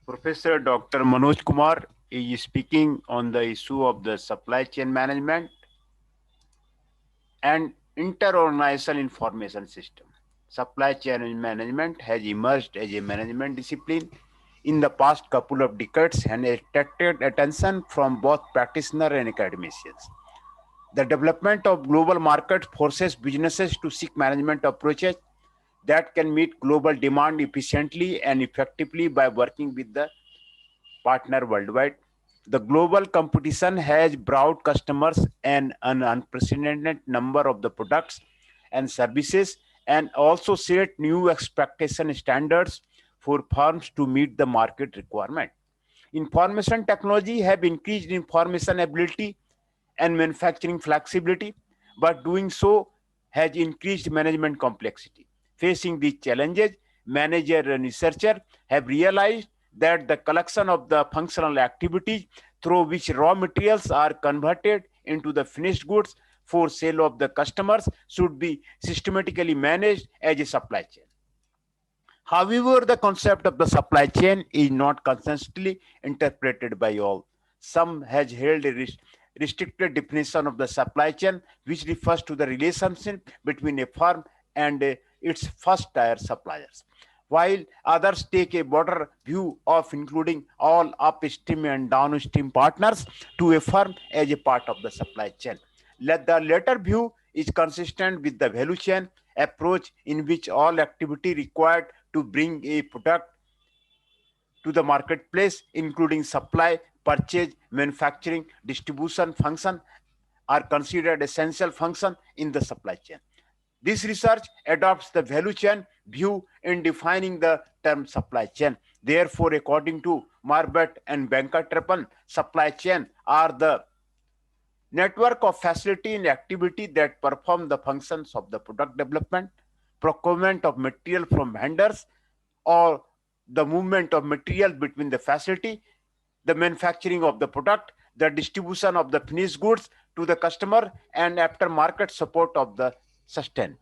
Professor Dr. Manoj Kumar is speaking on the issue of the supply chain management and interorganizational information system. Supply chain management has emerged as a management discipline in the past couple of decades and attracted attention from both practitioners and academicians. The development of global market forces businesses to seek management approaches that can meet global demand efficiently and effectively by working with the partner worldwide. The global competition has brought customers an unprecedented number of the products and services and also set new expectation standards for firms to meet the market requirement. Information technology have increased information ability and manufacturing flexibility, but doing so has increased management complexity. Facing these challenges, manager and researcher have realized that the collection of the functional activities through which raw materials are converted into the finished goods for sale of the customers should be systematically managed as a supply chain. However, the concept of the supply chain is not consistently interpreted by all. Some has held a restricted definition of the supply chain, which refers to the relationship between a firm and its first tier suppliers, while others take a broader view of including all upstream and downstream partners to a firm as a part of the supply chain. The latter view is consistent with the value chain approach in which all activity required to bring a product to the marketplace, including supply, purchase, manufacturing, distribution function, are considered essential function in the supply chain. This research adopts the value chain view in defining the term supply chain. Therefore, according to Marbet and Venkatrapan, supply chain are the network of facility and activity that perform the functions of the product development, procurement of material from vendors, or the movement of material between the facility, the manufacturing of the product, the distribution of the finished goods to the customer, and aftermarket support of the sustainment.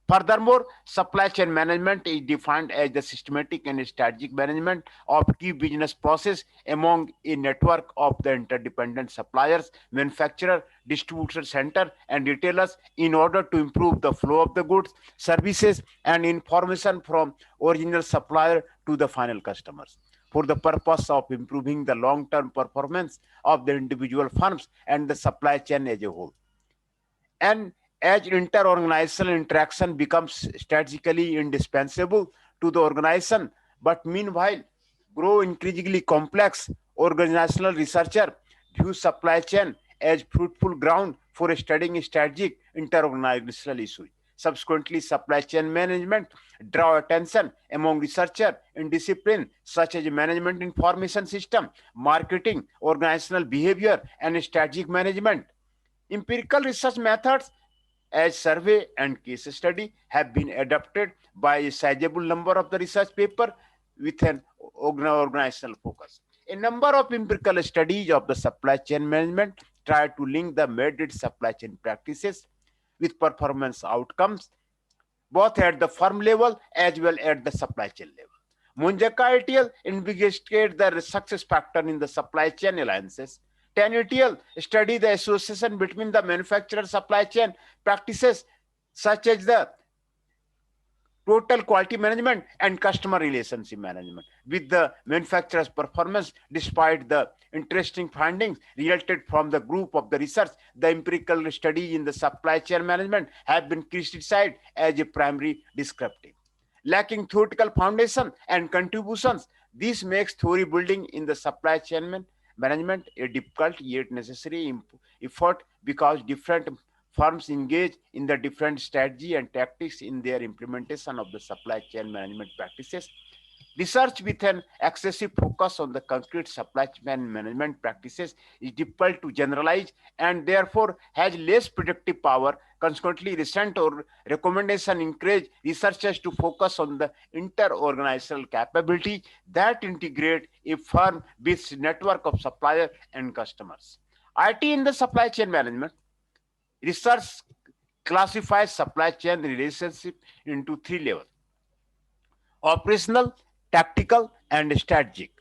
Furthermore, supply chain management is defined as the systematic and strategic management of key business process among a network of the interdependent suppliers, manufacturer, distributor center, and retailers in order to improve the flow of the goods, services, and information from original supplier to the final customers for the purpose of improving the long-term performance of the individual firms and the supply chain as a whole. And as inter-organizational interaction becomes strategically indispensable to the organization, but meanwhile grow increasingly complex, organizational researcher view supply chain as fruitful ground for studying strategic inter-organizational issues. Subsequently, supply chain management draw attention among researchers in discipline such as management information system, marketing, organizational behavior, and strategic management. Empirical research methods as survey and case study have been adopted by a sizable number of the research paper with an organizational focus. A number of empirical studies of the supply chain management try to link the measured supply chain practices with performance outcomes, both at the firm level as well as the supply chain level. Munjaka et al. Investigate the success factor in the supply chain alliances. Tan et al. Study the association between the manufacturer supply chain practices such as the total quality management and customer relationship management with the manufacturer's performance. Despite the interesting findings resulted from the group of the research, the empirical study in the supply chain management have been criticized as a primary descriptive, lacking theoretical foundation and contributions. This makes theory building in the supply chain management a difficult yet necessary effort because different firms engage in the different strategy and tactics in their implementation of the supply chain management practices. Research with an excessive focus on the concrete supply chain management practices is difficult to generalize and therefore has less predictive power. Consequently, recent or recommendation encourage researchers to focus on the inter-organizational capability that integrate a firm with network of suppliers and customers. IT in the supply chain management. Research classifies supply chain relationship into three levels: operational, tactical, and strategic.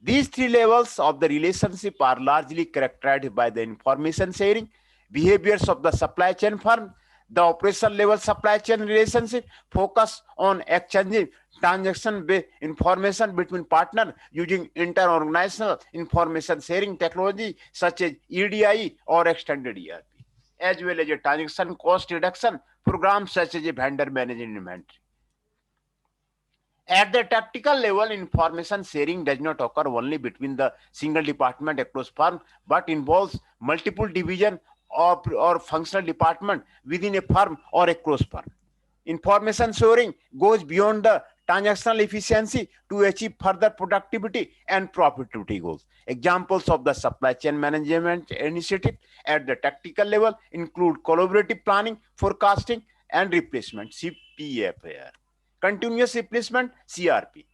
These three levels of the relationship are largely characterized by the information sharing behaviors of the supply chain firm. The operational level supply chain relationship focus on exchanging transaction information between partners using inter-organizational information sharing technology such as EDI or extended ERP, as well as a transaction cost reduction programs such as a vendor managed inventory. At the tactical level, information sharing does not occur only between the single department across firm, but involves multiple division or functional department within a firm or across firm. Information sharing goes beyond the transactional efficiency to achieve further productivity and profitability goals. Examples of the supply chain management initiative at the tactical level include collaborative planning, forecasting, and replacement (CPFAR), continuous replacement (CRP),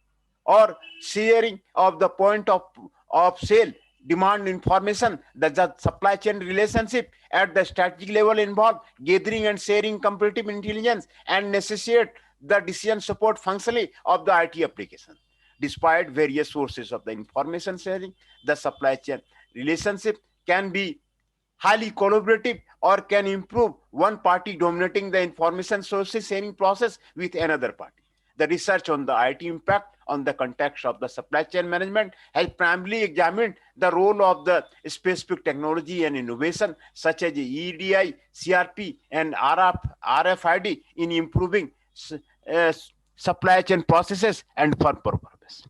or sharing of the point of sale demand information. The supply chain relationship at the strategic level involve gathering and sharing competitive intelligence and necessitate the decision support functionally of the IT application. Despite various sources of the information sharing, the supply chain relationship can be highly collaborative or can improve one party dominating the information sources sharing process with another party. The research on the IT impact on the context of the supply chain management has primarily examined the role of the specific technology and innovation such as EDI, CRP, and RFID in improving uh, supply chain processes and firm performance.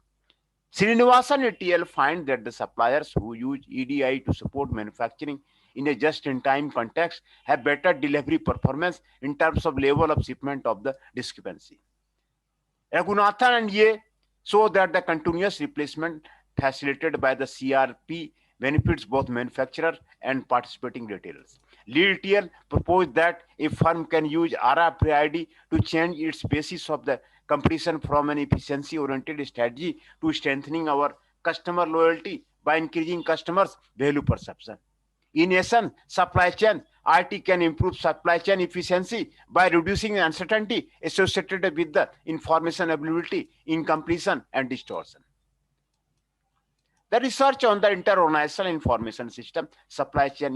Srinivasan et al. Find that the suppliers who use EDI to support manufacturing in a just-in-time context have better delivery performance in terms of level of shipment of the discrepancy. Raghunathan and Ye show that the continuous replacement facilitated by the CRP benefits both manufacturer and participating retailers. Lee et al. Proposed that a firm can use RFID to change its basis of the competition from an efficiency-oriented strategy to strengthening our customer loyalty by increasing customers' value perception. In essence, supply chain IT can improve supply chain efficiency by reducing the uncertainty associated with the information availability, incompletion, and distortion. The research on the inter-organizational information system supply chain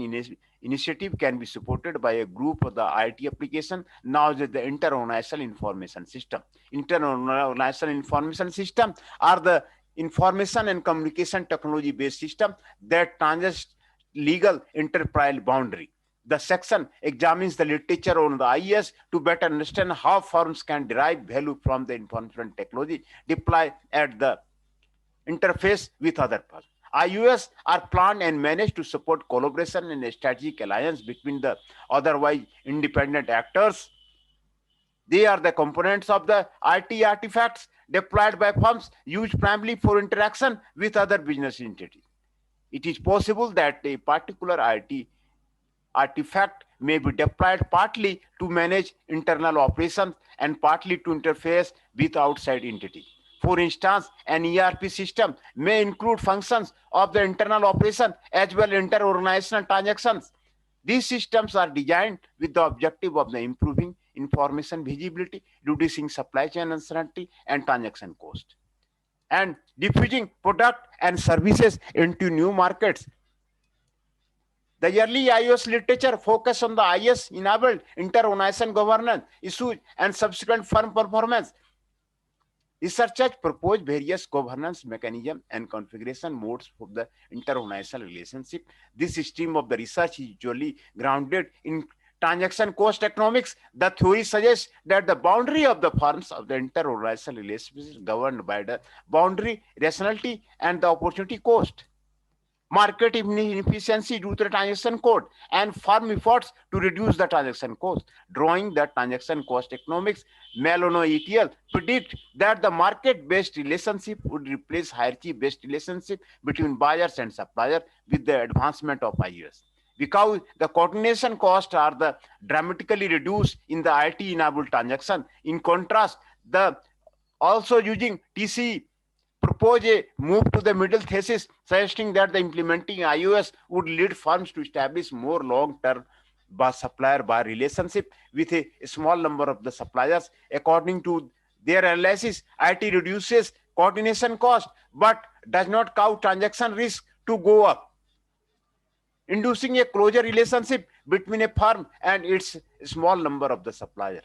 initiative can be supported by a group of the IT application known as the inter-organizational information system. Inter-organizational information system are the information and communication technology based system that transcends legal enterprise boundary. The section examines the literature on the IS to better understand how firms can derive value from the information technology deployed at the interface with other firms. IUS are planned and managed to support collaboration and strategic alliance between the otherwise independent actors. They are the components of the IT artifacts deployed by firms used primarily for interaction with other business entities. It is possible that a particular IT artifact may be deployed partly to manage internal operations and partly to interface with outside entities. For instance, an ERP system may include functions of the internal operation as well as inter-organizational transactions. These systems are designed with the objective of the improving information visibility, reducing supply chain uncertainty and transaction cost, and diffusing product and services into new markets. The early iOS literature focused on the IS-enabled inter-organization governance issues and subsequent firm performance. Researchers propose various governance mechanisms and configuration modes for the inter-organizational relationship. This stream of the research is usually grounded in transaction cost economics. The theory suggests that the boundary of the firms of the inter-organizational relationship is governed by the boundary rationality and the opportunity cost, market inefficiency due to the transaction code, and firm efforts to reduce the transaction cost. Drawing the transaction cost economics, Malone et al. Predict that the market-based relationship would replace hierarchy-based relationship between buyers and suppliers with the advancement of iOS. Because the coordination costs are the dramatically reduced in the IT-enabled transaction. In contrast, the also using TCE propose a move to the middle thesis, suggesting that the implementing iOS would lead firms to establish more long-term supplier-buyer relationship with a small number of the suppliers. According to their analysis, IT reduces coordination cost, but does not cause transaction risk to go up, inducing a closer relationship between a firm and its small number of the supplier.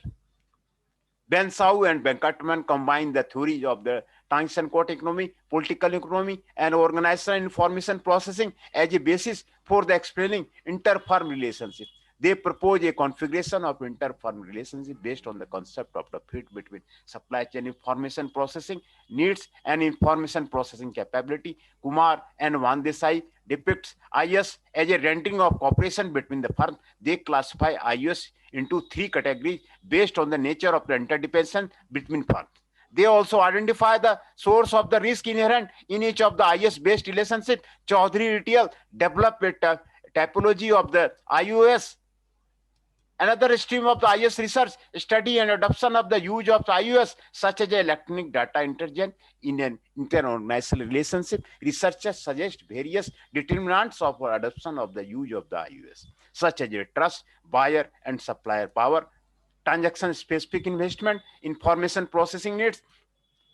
Ben Sau and Venkataraman combine the theories of the transaction court economy, political economy, and organizational information processing as a basis for the explaining inter-firm relationship. They propose a configuration of inter-firm relationship based on the concept of the fit between supply chain information processing needs and information processing capability. Kumar and Vandesai depicts IS as a rendering of cooperation between the firms. They classify IS into three categories based on the nature of the interdependence between firms. They also identify the source of the risk inherent in each of the IS-based relationship. Chaudhary et al. Develop a typology of the IOS. Another stream of the IS research, study and adoption of the use of the IOS, such as electronic data interchange in an inter-organizational relationship. Researchers suggest various determinants of adoption of the use of the IOS, such as trust, buyer and supplier power, transaction-specific investment, information processing needs,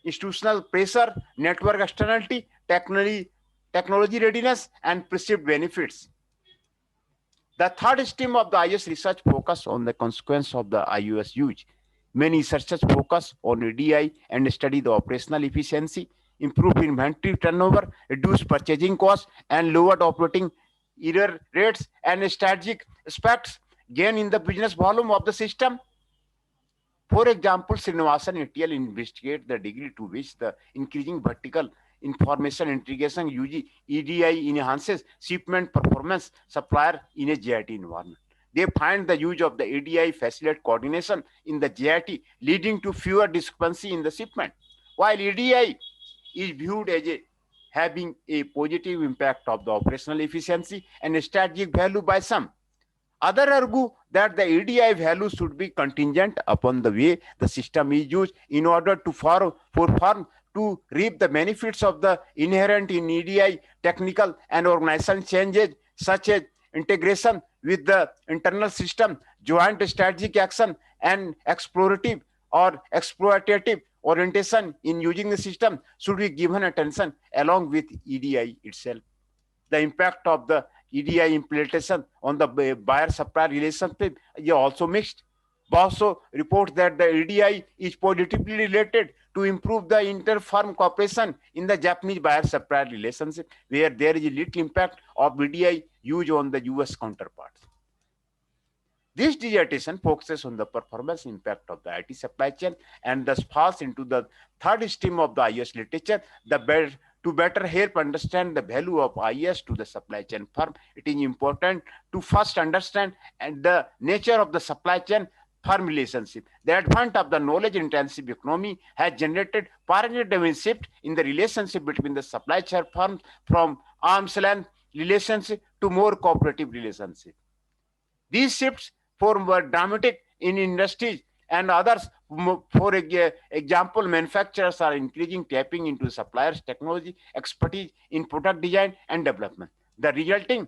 institutional pressure, network externality, technology readiness, and perceived benefits. The third stream of the IS research focus on the consequence of the IOS use. Many researchers focus on EDI and study the operational efficiency, improve inventory turnover, reduce purchasing costs, and lowered operating error rates and strategic aspects gain in the business volume of the system. For example, Srinivasan et al. Investigate the degree to which the increasing vertical information integration using EDI enhances shipment performance supplier in a JIT environment. They find the use of the EDI facilitate coordination in the JIT, leading to fewer discrepancy in the shipment. While EDI is viewed as having a positive impact of the operational efficiency and strategic value by some, others argue that the EDI value should be contingent upon the way the system is used in order to for firm to reap the benefits of the inherent in EDI technical and organizational changes, such as integration with the internal system, joint strategic action, and explorative or exploitative orientation in using the system should be given attention along with EDI itself. The impact of the EDI implementation on the buyer-supplier relationship is also mixed. Basso reports that the EDI is positively related to improve the inter-firm cooperation in the Japanese buyer-supplier relationship, where there is little impact of EDI use on the US counterparts. This dissertation focuses on the performance impact of the IT supply chain and thus falls into the third stream of the IS literature, to better help understand the value of IS to the supply chain firm. It is important to first understand the nature of the supply chain firm relationship. The advent of the knowledge-intensive economy has generated paradigm shift in the relationship between the supply chain firms from arm's length relationship to more cooperative relationship. These shifts were dramatic in industries and others. For example, manufacturers are increasing tapping into suppliers' technology expertise in product design and development. The resulting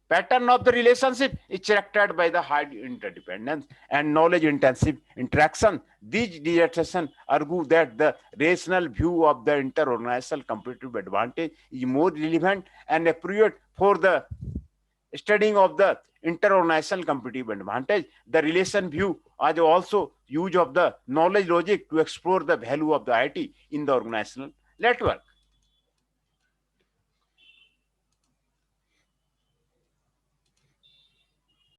pattern of the relationship is characterized by the high interdependence and knowledge-intensive interaction. These dissertations argue that the rational view of the inter-organizational competitive advantage is more relevant and appropriate for the studying of the inter-organizational competitive advantage. The relation view is also use of the knowledge logic to explore the value of the IT in the organizational network.